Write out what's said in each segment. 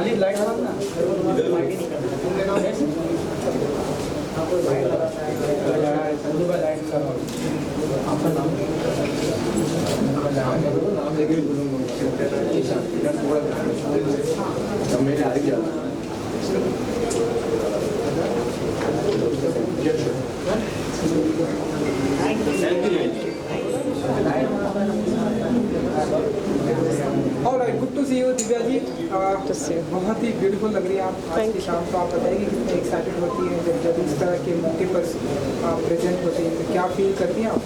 खाली लाइट ना alright, good to see you Divya ji. बहुत ही ब्यूटीफुल लग रही है आप आज की शाम। तो आप बताइए कि कितने एक्साइटेड होती हैं जब इस तरह के मौके पर प्रेजेंट होती हैं, तो क्या फील करती हैं आप?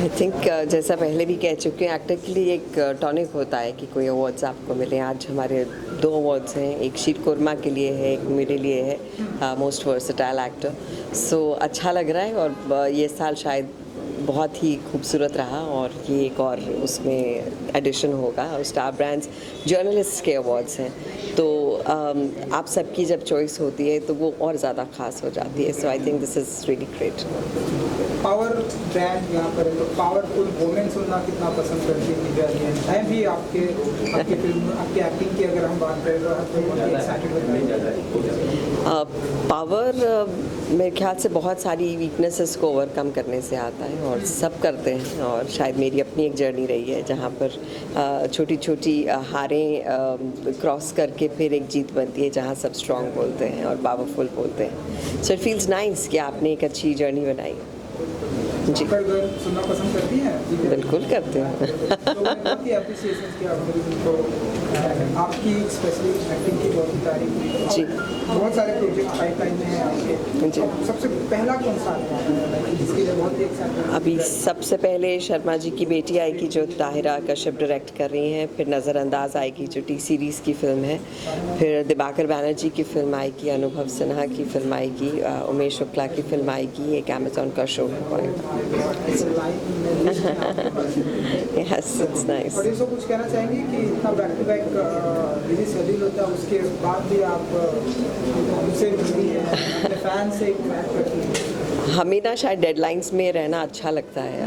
आई थिंक जैसा पहले भी कह चुके हैं, एक्टर के लिए एक टॉनिक होता है कि कोई अवार्ड्स आपको मिले। आज हमारे 2 अवार्ड्स हैं, एक शीर कोरमा के लिए है, एक मेरे लिए है मोस्ट वर्सेटाइल एक्टर। सो अच्छा लग रहा है और ये साल शायद बहुत ही खूबसूरत रहा और ये एक और उसमें एडिशन होगा। और स्टार ब्रांड्स जर्नलिस्ट के अवार्ड्स हैं, तो आप सबकी जब चॉइस होती है तो वो और ज़्यादा ख़ास हो जाती है। So I think this is really great. Power brand यहाँ पर है, तो पावरफुल वोमेन सुनना कितना पसंद करती है? मैं भी आपके फिल्म, आपकी एक्टिंग की अगर हम बात करें तो एक्साइटेड होता है। पावर मेरे ख्याल से बहुत सारी वीकनेसेस को ओवरकम करने से आता है और सब करते हैं। और शायद मेरी अपनी एक जर्नी रही है जहाँ पर छोटी छोटी हारें क्रॉस करके फिर एक जीत बनती है, जहाँ सब स्ट्रॉन्ग बोलते हैं और पावरफुल बोलते हैं। सो इट फील्स नाइस कि आपने एक अच्छी जर्नी बनाई। जी, सुनना पसंद करती हैं? बिल्कुल करते हैं। आपकी स्पेशली एक्टिंग की बहुत ही तारीफ जी, बहुत सारे प्रोजेक्ट पाइपलाइन में हैं आपके। जी, सबसे पहला कौन सा है जिसके लिए बहुत ही एक्साइटेड? अभी सबसे पहले शर्मा जी की बेटी आएगी जो ताहिरा कश्यप डायरेक्ट कर रही हैं, फिर नज़रअंदाज आएगी जो टी सीरीज़ की फ़िल्म है, फिर दिबाकर बैनर्जी की फ़िल्म आएगी, अनुभव सिन्हा की फ़िल्म आएगी, उमेश शुक्ला की फ़िल्म आएगी, एक अमेज़ॉन का शो है। Yes, it's nice. और इसको कुछ कहना चाहेंगे कि इतना back to back busy schedule होता है, उसके बाद भी आप उनसे मिलती हैं, अपने फैन से इंटरेक्ट करती हैं? हमें ना शायद डेडलाइंस में रहना अच्छा लगता है।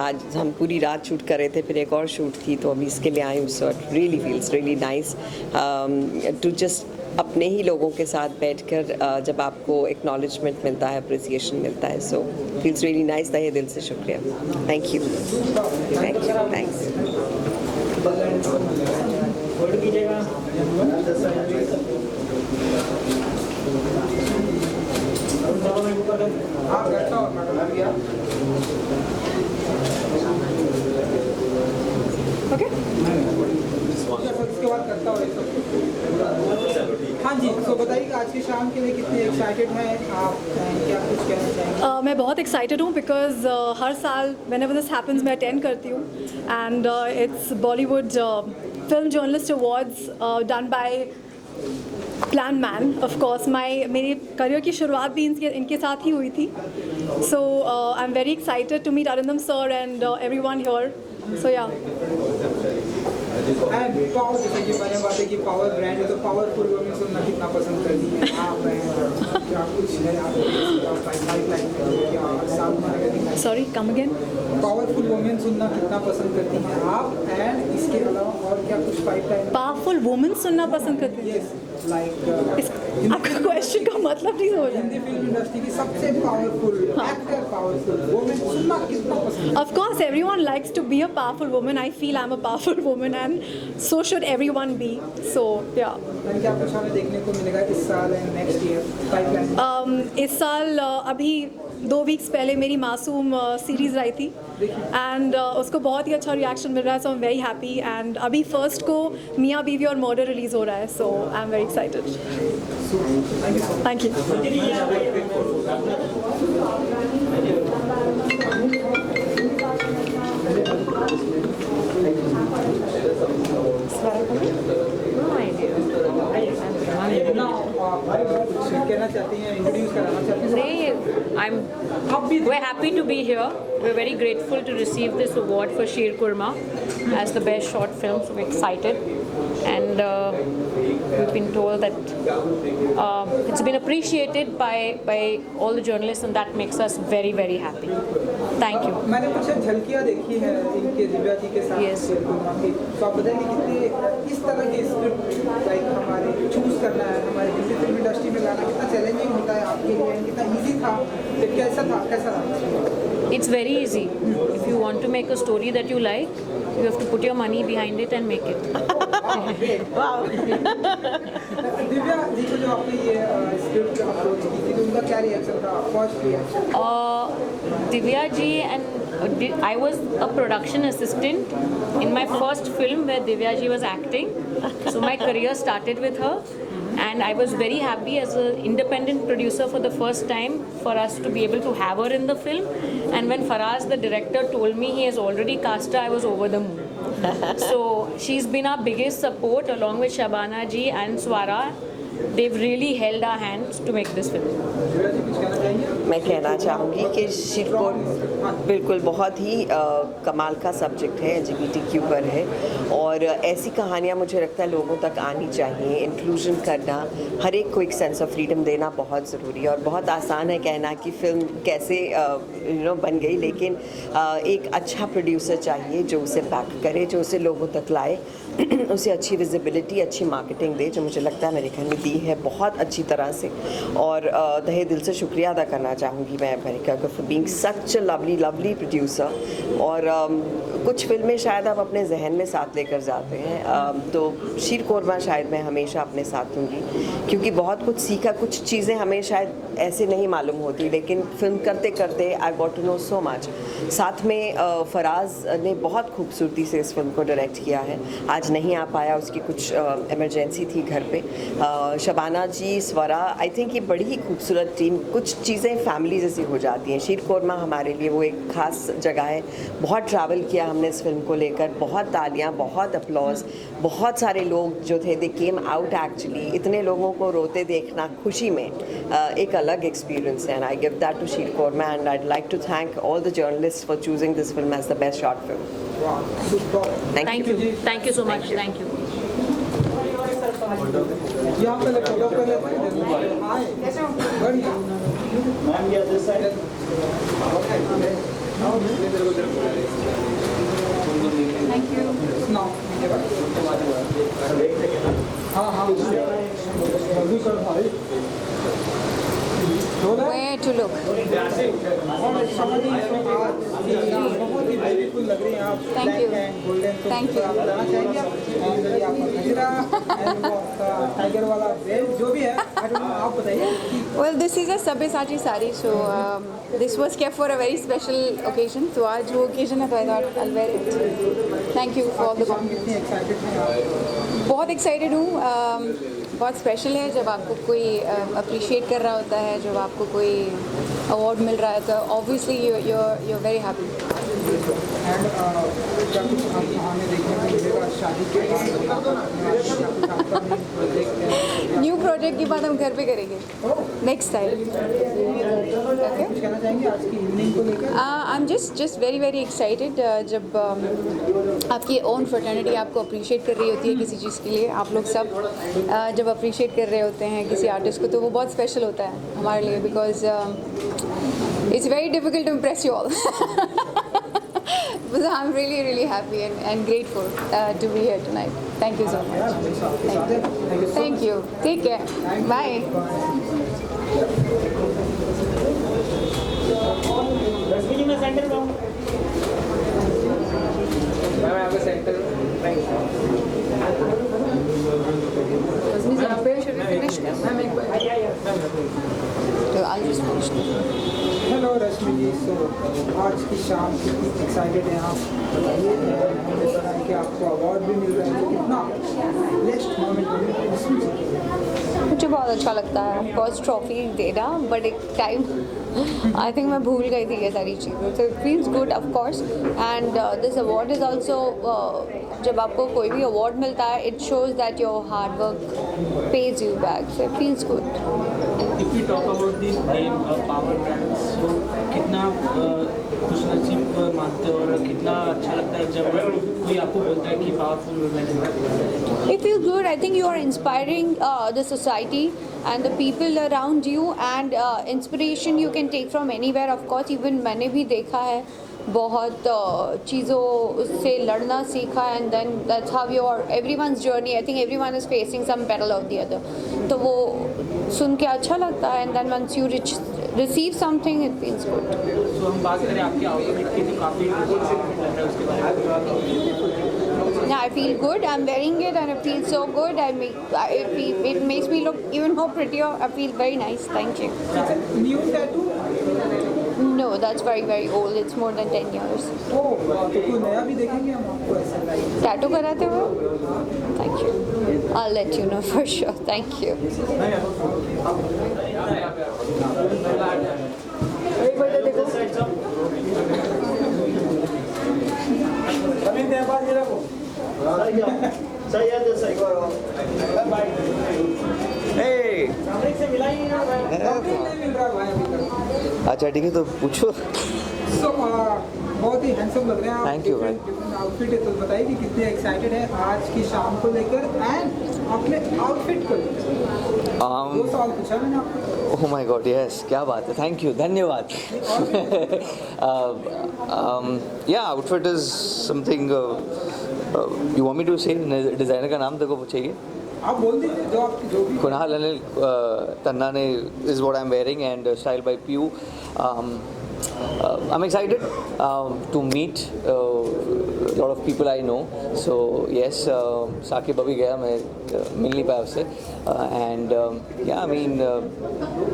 आज हम पूरी रात शूट कर रहे थे, फिर एक और शूट थी, तो अभी इसके लिए आई हूँ। So it really feels really nice to just अपने ही लोगों के साथ बैठकर जब आपको एक्नॉलेजमेंट मिलता है, अप्रिसिएशन मिलता है। सो फील्स रियली नाइस। तहे दिल से शुक्रिया। Thank you, thanks. हाँ जी, तो बताइए कि आज की शाम के लिए कितने एक्साइटेड हैं आप, क्या कुछ कहना चाहेंगे? मैं बहुत एक्साइटेड हूँ बिकॉज हर साल whenever this happens मैं अटेंड करती हूँ and it's Bollywood film journalist awards done by plan man. Of course मेरी करियर की शुरुआत भी इनके साथ ही हुई थी। So I am very excited to meet Arindam sir and everyone here. So yeah power, जैसे कि मैंने बात है कि पावर ब्रांड है, तो पावरफुल वुमेन सुनना कितना पसंद करती हैं आप? क्या कुछ है आप? Sorry, come again. Powerful women सुनना कितना पसंद करती हैं आप, एंड इसके अलावा और क्या कुछ पाइपलाइन? पावरफुल वुमेन सुनना पसंद करती है? आपका क्वेश्चन का मतलब नहीं समझ। हिंदी फिल्म इंडस्ट्री की सबसे पावरफुल एक्टर, पावरफुल वुमेन सुनना कितना पसंद? Of course, everyone likes to be a powerful woman. I feel I'm a powerful woman, and so should everyone be. So yeah. क्या कुछ हमें देखने को मिलेगा इस साल एंड नेक्स्ट ईयर पाइपलाइन? इस साल अभी 2 वीक्स पहले मेरी मासूम सीरीज़ आई थी एंड उसको बहुत ही अच्छा रिएक्शन मिल रहा है। So I am very happy and अभी फर्स्ट को मियाँ बीवी और मर्डर रिलीज़ हो रहा है। So I am very excited. Thank you. कहना चाहती हैं, इंट्रोड्यूस कराना चाहती हैं? नहीं, we're happy to be here. we're very grateful to receive this award for Sheer Kurma as the best short film. So we're excited, and we've been told that it's been appreciated by all the journalists, and that makes us very, very happy. Thank you. मैंने कुछ झलकियाँ देखी हैं इनके दिव्या जी के साथ Yes. शेर कुर्मा की, तो आप बताइए कितने इस तरह की स्क्रिप्ट लाइक हमारे चूज करना है, हमारे हिंदी फिल्म इंडस्ट्री में लाना कितना चैलेंजिंग होता है आपके लिए, कितना इजी था, तो कैसा था? It's very easy. If you want to make a story that you like, you have to put your money behind it and make it. Divya ji को जो आपने ये स्क्रिप्ट अप्रोच की थी, तो उनका क्या रिएक्शन था, first reaction? Divya ji, and I was a production assistant in my first film where Divya ji was acting. So my career started with her, and I was very happy as an independent producer for the first time for us to be able to have her in the film. And when Faraz, the director, told me he has already cast her, I was over the moon. So she's been our biggest support along with Shabana ji and Swara. They've really held our hands to make this film. Divya ji कुछ कहना चाहेंगे? मैं कहना चाहूँगी कि शीरकोट बिल्कुल बहुत ही कमाल का सब्जेक्ट है, LGBTQ पर है, और ऐसी कहानियाँ मुझे लगता है लोगों तक आनी चाहिए। इंक्लूजन करना, हर एक को एक सेंस ऑफ फ्रीडम देना बहुत ज़रूरी है। और बहुत आसान है कहना कि फ़िल्म कैसे बन गई, लेकिन एक अच्छा प्रोड्यूसर चाहिए जो उसे बैक करे, जो उसे लोगों तक लाए, उसे अच्छी विजिबिलिटी, अच्छी मार्केटिंग दे, जो मुझे लगता है अमेरिका ने दी है बहुत अच्छी तरह से। और तहे दिल से शुक्रिया अदा करना चाहूँगी मैं अमेरिका को for being such a lovely producer. और कुछ फिल्में शायद आप अपने जहन में साथ लेकर जाते हैं, तो शीर कोरमा शायद मैं हमेशा अपने साथ दूँगी, क्योंकि बहुत कुछ सीखा। कुछ चीज़ें हमें शायद ऐसे नहीं मालूम होती, लेकिन फिल्म करते करते I got to know so much. साथ में फराज ने बहुत खूबसूरती से इस फिल्म को डायरेक्ट किया है। आज नहीं आ पाया, उसकी कुछ इमरजेंसी थी घर पे। शबाना जी, स्वरा, आई थिंक ये बड़ी ही खूबसूरत टीम। कुछ चीज़ें फैमिली जैसी हो जाती हैं। शीर कोरमा हमारे लिए वो एक ख़ास जगह है। बहुत ट्रैवल किया हमने इस फिल्म को लेकर, बहुत तालियां, बहुत अपलॉज, बहुत सारे लोग जो थे दे केम आउट एक्चुअली। इतने लोगों को रोते देखना खुशी में एक अलग एक्सपीरियंस है, and I give that to Sheer Qorma, and I'd like to thank all the journalist for choosing this film as the best short film. Thank you. Thank you so much. Thank you. यहाँ पहले photo कर लेते हैं। बढ़िया। Thank you. Now, हाँ जल्दी कर भाई। Where to look? और समझ नहीं आज बहुत ही ब्यूटीफुल लग रही हैं आप। Thank you. गोल्डन, तो Thank you. आप बताना चाहेंगे आप ये आपका गजरा एंड वो आपका टाइगर वाला बेल्ट जो भी है, I don't know, आप बताइए। Well, this is a Sabyasachi sari, so this was kept for a very special occasion. So आज वो occasion है, तो I thought I'll wear it. Thank you for all the compliments. कितनी excited हैं आप? बहुत एक्साइटेड हूँ। बहुत स्पेशल है जब आपको कोई अप्रिशिएट कर रहा होता है, जब आपको कोई अवार्ड मिल रहा है, तो obviously you're very happy. And क्या कुछ आपको हमें देखने को मिलेगा शादी के बाद? आपका नई प्रोजेक्ट है? न्यू प्रोजेक्ट की बात हम घर पे करेंगे नेक्स्ट टाइम। ओके, कुछ कहना चाहेंगे आज की इवनिंग को लेकर? I am just very excited जब आपकी ओन फ्रेटर्निटी आपको अप्रिशिएट कर रही होती है किसी चीज़ के लिए। आप लोग सब जब अप्रिशिएट कर रहे होते हैं किसी आर्टिस्ट को, तो वो बहुत स्पेशल होता है हमारे लिए, because it's very difficult to impress you all. But I'm really happy and grateful to be here tonight. Thank you so much. Thank you. Take care. Bye. So I'll just finish this. Hello Rashmi ji, so आज की शाम कितनी excited हैं आप? बताइए। हमने सुना है कि आपको अवार्ड भी मिल रहा है, तो कितना नेक्स्ट मोमेंट मुझे बहुत अच्छा लगता है ऑफकोर्स ट्रॉफी देना, बट एक टाइम आई थिंक मैं भूल गई थी ये सारी चीज़ें, तो it feels good of course. And this award is also, जब आपको कोई भी अवार्ड मिलता है, it shows that your hard work page you back, so it feels good. If we talk about the name Power Brands, so कितना खुशनसीब मानते हो और कितना अच्छा लगता है जब कोई आपको बोलता है कि पावरफुल वुमेन है? It feels good. I think you are inspiring the society and the people around you, and inspiration you can take from anywhere. Of course, even मैंने भी देखा है बहुत चीज़ों से लड़ना सीखा, and then that's how your everyone's journey. I think everyone is facing some battle or the other. तो वो सुन के अच्छा लगता है, and then once you receive something, it feels good. तो हम बात करें आपके आउटफिट की तो काफ़ी लग रहा है उसके बारे में। Yeah, I feel good. I'm wearing it and it feels so good. It makes me look even more prettier. I feel very nice. Thank you. New tattoo? No, that's very, very old. It's more than 10 years. तो कोई नया भी देखेंगे हम आपको ऐसा like? Tattoo कराते हुए? Thank you. I'll let you know for sure. Thank you. अच्छा ठीक है, तो पूछो। So, बहुत ही हैंडसम लग रहे हैं आप। Thank you, man. आउटफिट है, तो बताइए कि कितने एक्साइटेड है आज की शाम को लेकर एंड अपने आउटफिट को लेकर। 2 सवाल पूछा मैंने आपको। ओह माय गॉड, यस, क्या बात है, थैंक यू, धन्यवाद। या outfit is something you want me to say, designer का नाम देखो चाहिए? आप बोल दीजिए जो आपकी जो भी। कुणाल अनिल तन्ना ने is what I am wearing and style by पीयू। I'm excited to meet a lot of people I know. So yes, Saqib अभी गया, मैं मिल नहीं पाया उससे, and yeah, I mean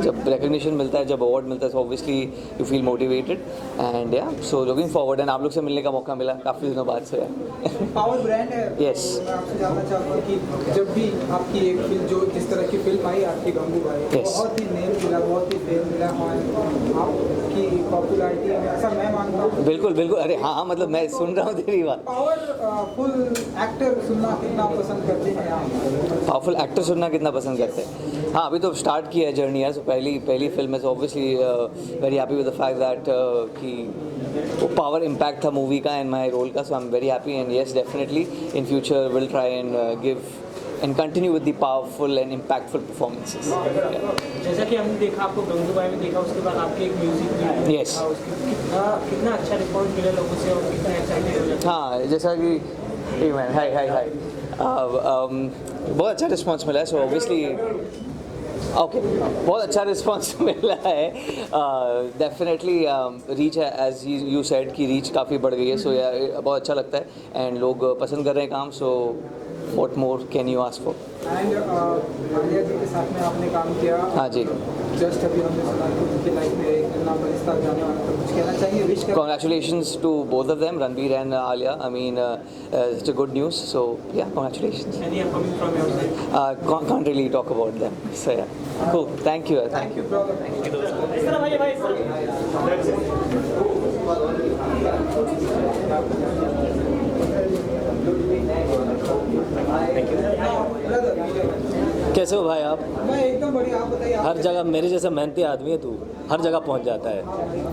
जब recognition मिलता है, जब award मिलता है, so obviously you feel motivated and yeah, so looking forward, and आप लोग से मिलने का मौका मिला काफ़ी दिनों बाद से। पावर ब्रांड है। Yes. मैं आपसे जानना चाहूँगा कि जब भी आपकी एक फिल्म, जो जिस तरह की फिल्म आई आपकी गंगू भाई, Yes. बहुत ही नेम मिला, बहुत ही फेम मिला और आपकी पॉपुलैरिटी में, ऐसा मैं मानता हूँ। बिल्कुल बिल्कुल, अरे हाँ हाँ, मतलब मैं सुन रहा हूँ तेरी बात। पावरफुल एक्टर सुनना कितना पसंद करते हैं आप? पावरफुल एक्टर सुनना कितना पसंद करते हैं? हाँ, अभी तो स्टार्ट किया है जर्नी है, सो पहली फिल्म है, so obviously very happy with the fact that कि वो पावर इम्पैक्ट था मूवी का एंड माई रोल का, so I am very happy and yes definitely in future will try and give and continue with the powerful and impactful performances. जैसा कि हमने देखा, आपको गंगूबाई में देखा, उसके बाद आपके एक म्यूजिक वीडियो Yes. था, उसकी कितना अच्छा रिस्पॉन्स मिला लोगों से और कितना एक्साइटेड हो जाता है? हाँ, जैसा कि हाय बहुत अच्छा रिस्पॉन्स मिला है, सो ऑब्वियसली ओके, बहुत अच्छा रिस्पॉन्स मिला है। डेफिनेटली रीच है, एज यू सेड कि रीच काफ़ी बढ़ गई है, सो बहुत अच्छा लगता है एंड लोग पसंद कर रहे हैं काम, so what more can you ask for. And Alia ji के साथ में आपने काम किया। हाँ जी, जस्ट अभी हमने सुना कि उनकी लाइफ में एक नया बरिस्ता जाने वाला, तो कुछ कहना चाहिए, विश कर। congratulations to both of them, Ranbir and Alia. I mean, it's a good news, so yeah, congratulations. Any upcoming from your side? Can't really talk about them, so yeah, cool, thank you, thank you. कैसे हो भाई आप? मैं एकदम बढ़िया, आप बताइए। हर जगह मेरे जैसा मेहनती आदमी है तू, हर जगह पहुंच जाता है।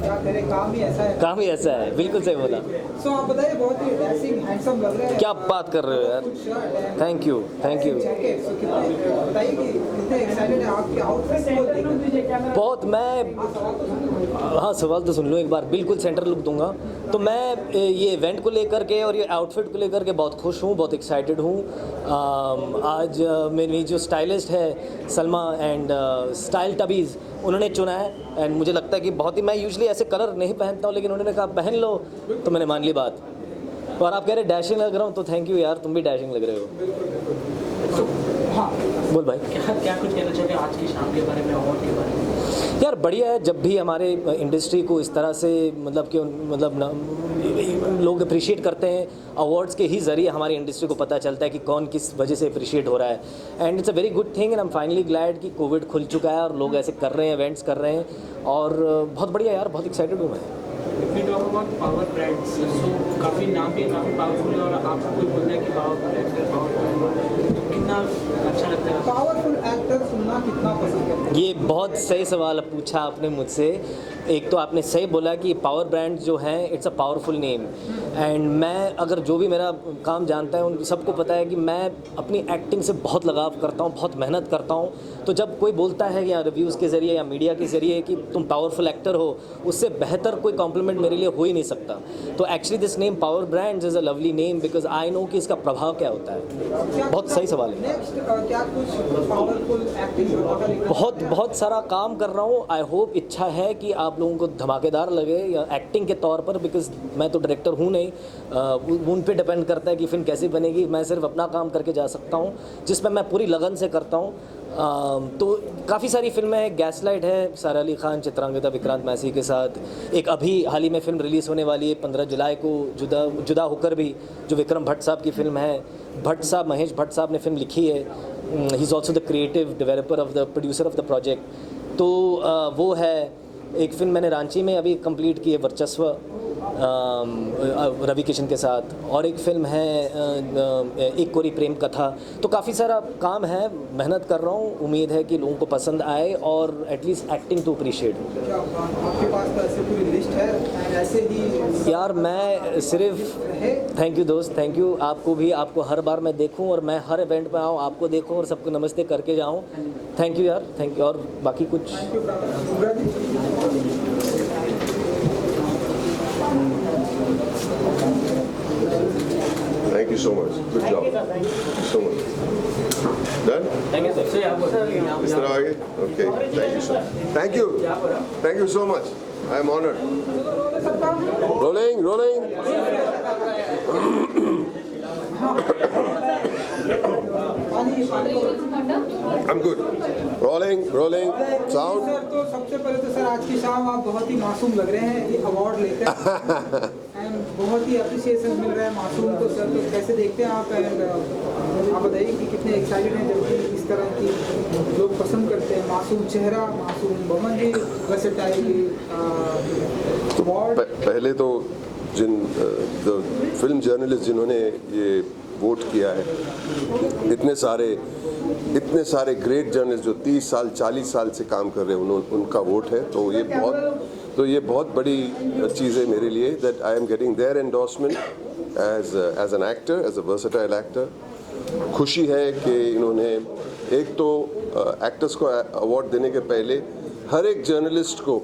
क्या तेरे काम ही ऐसा है। काम ही ऐसा है, बिल्कुल सही बोला। सो आप बताइए, बहुत ही डैशिंग हैंडसम लग रहे हैं। क्या बात कर रहे हो यार, thank you thank you. Jacket, so कितने बताइए कि कितने एक्साइटेड है आपके आउटफिट को लेकर? बहुत, मैं हाँ सवाल तो सुन लो एक बार, बिल्कुल सेंटर लुक दूंगा। तो मैं ये इवेंट को लेकर के और ये आउटफिट को लेकर के बहुत खुश हूँ, बहुत एक्साइटेड हूँ। आज मेरी जो स्टाइलिस्ट है सलमा एंड स्टाइल टबीज़, उन्होंने चुना है एंड मुझे लगता है कि बहुत ही, मैं यूजुअली ऐसे कलर नहीं पहनता हूँ, लेकिन उन्होंने कहा पहन लो, तो मैंने मान ली बात। और आप कह रहे डैशिंग लग रहा हूँ, तो थैंक यू यार, तुम भी डैशिंग लग रहे हो। बोल भाई। क्या कुछ कहना चाहते हैं आज की शाम के बारे में, अवार्ड के बारे में? यार बढ़िया है, जब भी हमारे इंडस्ट्री को इस तरह से मतलब कि लोग अप्रिशिएट करते हैं, अवार्ड्स के ही ज़रिए हमारी इंडस्ट्री को पता चलता है कि कौन किस वजह से अप्रिशिएट हो रहा है। And it's a very good thing and I am finally glad कि कोविड खुल चुका है और लोग ऐसे कर रहे हैं, इवेंट्स कर रहे हैं, और बहुत बढ़िया यार, बहुत एक्साइटेड हूँ मैं। If we talk about power brands, so काफ़ी नाम भी काफ़ी पावरफुल है और आपको कोई बोलता है कि पावरफुल एक्टर, पावरफुल, कितना अच्छा लगता है? पावरफुल एक्टर सुनना कितना पसंद करते हैं? ये बहुत सही सवाल पूछा आपने मुझसे। एक तो आपने सही बोला कि पावर ब्रांड जो है it's a powerful name, and मैं अगर जो भी मेरा काम जानता है उन सबको पता है कि मैं अपनी एक्टिंग से बहुत लगाव करता हूँ, बहुत मेहनत करता हूँ। तो जब कोई बोलता है या रिव्यूज़ के ज़रिए या मीडिया के ज़रिए कि तुम पावरफुल एक्टर हो, उससे बेहतर कोई कॉम्प्लीमेंट मेरे लिए हो ही नहीं सकता। तो actually this name power brands is a lovely name because I know कि इसका प्रभाव क्या होता है। बहुत सही सवाल है। क्या कुछ पावरफुल एक्टिंग बहुत सारा काम कर रहा हूँ। आई होप इच्छा है कि आप लोगों को धमाकेदार लगे या एक्टिंग के तौर पर, बिकॉज मैं तो डायरेक्टर हूँ नहीं, उन पे डिपेंड करता है कि फिल्म कैसी बनेगी। मैं सिर्फ अपना काम करके जा सकता हूँ जिसमें मैं पूरी लगन से करता हूँ। तो काफ़ी सारी फिल्में हैं, गैसलाइट है सारा अली खान, चित्रांगदा, विक्रांत मैसी के साथ। एक अभी हाल ही में फिल्म रिलीज़ होने वाली है 15 जुलाई को, जुदा होकर भी, जो विक्रम भट्ट साहब की फिल्म है। भट्ट साहब, महेश भट्ट साहब ने फिल्म लिखी है। He is also the creative developer of the producer of the project. तो वो है। एक फिल्म मैंने रांची में अभी कंप्लीट की है, वर्चस्व, रवि किशन के साथ। और एक फिल्म है एक कोरी प्रेम कथा। तो काफ़ी सारा काम है, मेहनत कर रहा हूँ। उम्मीद है कि लोगों को पसंद आए और एटलीस्ट एक्टिंग टू अप्रिशिएट। आपके पास तो ऐसे पूरी लिस्ट है ऐसे ही? यार मैं सिर्फ, थैंक यू दोस्त, थैंक यू। आपको भी, आपको हर बार मैं देखूं और मैं हर इवेंट पे आऊँ, आपको देखूं और सबको नमस्ते करके जाऊँ। थैंक यू यार, थैंक यू। और बाकी कुछ Thank you so much. Good job. Thank you so much. Done? Thank you, sir. इस तरह आगे? Okay. Thank you, sir. Thank you. Thank you so much. I am honored. Rolling, rolling. I'm good. Rolling, rolling. Sound. Sir, तो सबसे पहले तो sir आज की शाम आप बहुत ही मासूम लग रहे हैं, ये अवार्ड लेकर एंड बहुत ही अप्रिसिएशन मिल रहा है मासूम को। सर तो कैसे देखते हैं आप? एंड आप बताइए कि कितने एक्साइटेड हैं जबकि इस तरह की लोग पसंद करते हैं, मासूम चेहरा, मासूम बमंदी, वर्सेटाइल अवार्ड। पहले तो जिन फिल्म जर्नलिस्ट जिन्होंने ये वोट किया है, इतने सारे ग्रेट जर्नलिस्ट जो 30 साल 40 साल से काम कर रहे हैं, उनका वोट है। तो ये बहुत बड़ी चीज़ है मेरे लिए, that I am getting their endorsement as an actor, as a versatile actor. खुशी है कि इन्होंने एक तो एक्टर्स को अवार्ड देने के पहले हर एक जर्नलिस्ट को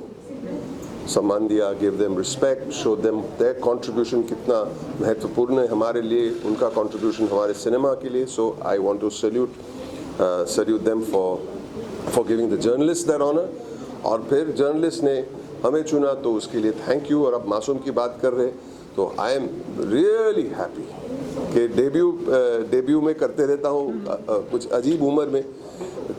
सम्मान दिया, give them respect, show them there contribution कितना महत्वपूर्ण है हमारे लिए, उनका कंट्रीब्यूशन हमारे सिनेमा के लिए। So I want to salute them for giving the journalist that honour. और फिर जर्नलिस्ट ने हमें चुना तो उसके लिए थैंक यू। और अब मासूम की बात कर रहे तो आई एम रियली हैप्पी कि डेब्यू में करते रहता हूँ। कुछ अजीब उम्र में,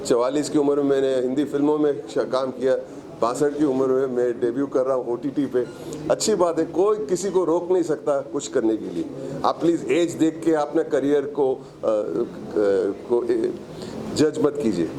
44 की उम्र में मैंने हिंदी फिल्मों में काम किया, 62 की उम्र में मैं डेब्यू कर रहा हूँ OTT पे। अच्छी बात है, कोई किसी को रोक नहीं सकता कुछ करने के लिए। आप प्लीज़ एज देख के अपने करियर को जज मत कीजिए,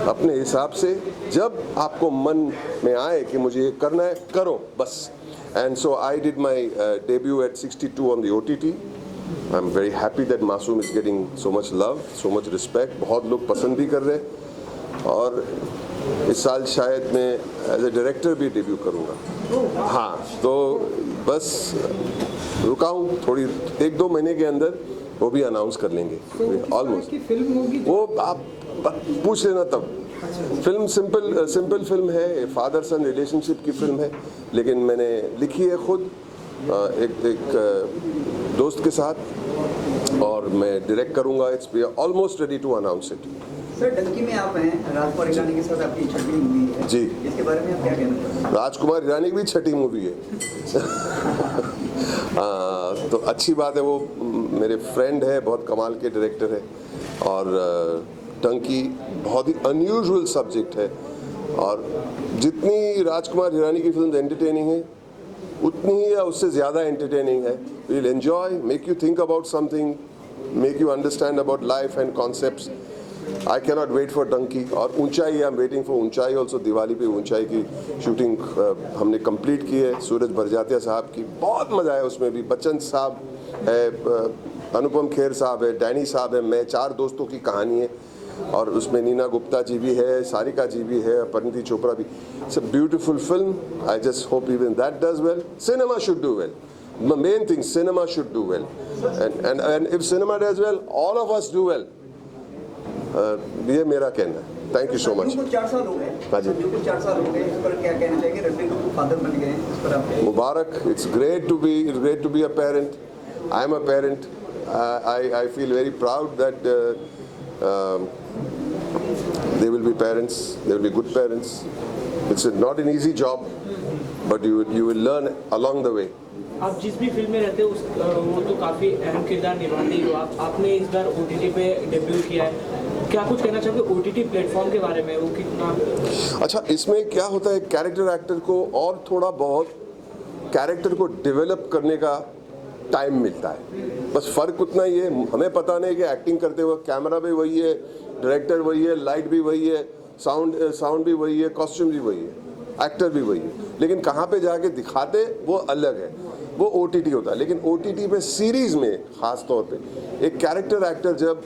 अपने हिसाब से जब आपको मन में आए कि मुझे ये करना है, करो बस। And so I did my debut at 62 on the OTT। I am very happy that Masoom is getting so much love, so much respect. बहुत लोग पसंद भी कर रहे हैं। और इस साल शायद मैं एज ए डायरेक्टर भी डेब्यू करूँगा। हाँ, तो बस रुका हूँ थोड़ी, 1-2 महीने के अंदर वो भी अनाउंस कर लेंगे ऑलमोस्ट। फिल्म होगी वो आप पूछ लेना तब। फिल्म सिंपल फिल्म है, फादर सन रिलेशनशिप की फिल्म है, लेकिन मैंने लिखी है खुद एक दोस्त के साथ, और मैं डायरेक्ट करूँगा। It's almost ready to announce it. Sir, Dunki में आप हैं, राजकुमार ईरानी के साथ आपकी छठी मूवी है जी, इसके बारे में आप क्या कहना चाहते हैं? राजकुमार ईरानी की भी छठी मूवी है। तो अच्छी बात है, वो मेरे फ्रेंड है, बहुत कमाल के डायरेक्टर है। और डंकी बहुत ही अनयूजुअल सब्जेक्ट है, और जितनी राजकुमार ईरानी की फिल्म एंटरटेनिंग है, उतनी ही या उससे ज़्यादा एंटरटेनिंग है। You will enjoy, make you think about something, make you understand about life and concepts. I cannot wait for Dunki. और Uunchai, I am waiting for Uunchai also. Diwali पे ऊंचाई की शूटिंग हमने कंप्लीट की है, सूरज बरजातिया साहब की। बहुत मज़ा आया उसमें भी। बच्चन साहब है, अनुपम खेर साहब है, डैनी साहब है, मैं, 4 दोस्तों की कहानी है। और उसमें नीना गुप्ता जी भी है, सारिका जी भी है, परिणीति चोपड़ा भी. It's a beautiful film. I just hope even that does well. Cinema should do well. The main thing, cinema should do well, and if cinema does well, all of us do well. ये मेरा कहना है. Thank you so much. को 4 साल हो गए. हाँ जी. को 4 साल हो गए. इस पर क्या कहना चाहिए? रणबीर कपूर फादर बन गए हैं. इस पर आप Mubarak. It's great to be a parent. I'm a parent. I feel very proud that they will be parents. They will be good parents. It's not an easy job, but you will learn along the way. आप जिस भी film में रहते हो वो तो काफ़ी अहम किरदार निभाते ही हो. आपने इस बार OTT पे डेब्यू किया है. क्या कुछ कहना चाहोगे OTT प्लेटफॉर्म के बारे में? वो कितना अच्छा, इसमें क्या होता है, कैरेक्टर एक्टर को और थोड़ा बहुत कैरेक्टर को डेवलप करने का टाइम मिलता है. बस फ़र्क उतना ही है. हमें पता नहीं कि एक्टिंग करते हुए कैमरा भी वही है, डायरेक्टर वही है, लाइट भी वही है, साउंड भी वही है, कॉस्ट्यूम भी वही है, एक्टर भी वही है, लेकिन कहाँ पे जाके दिखाते वो अलग है. वो OTT होता है. लेकिन OTT पे सीरीज़ में ख़ास तौर पे एक कैरेक्टर एक्टर जब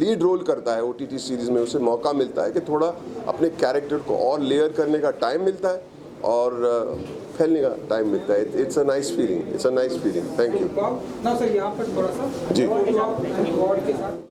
लीड रोल करता है OTT सीरीज़ में, उसे मौका मिलता है कि थोड़ा अपने कैरेक्टर को और लेयर करने का टाइम मिलता है और फैलने का टाइम मिलता है. It's a nice feeling. Thank you. ना सर यहाँ पर थोड़ा सा जी. अवार्ड के साथ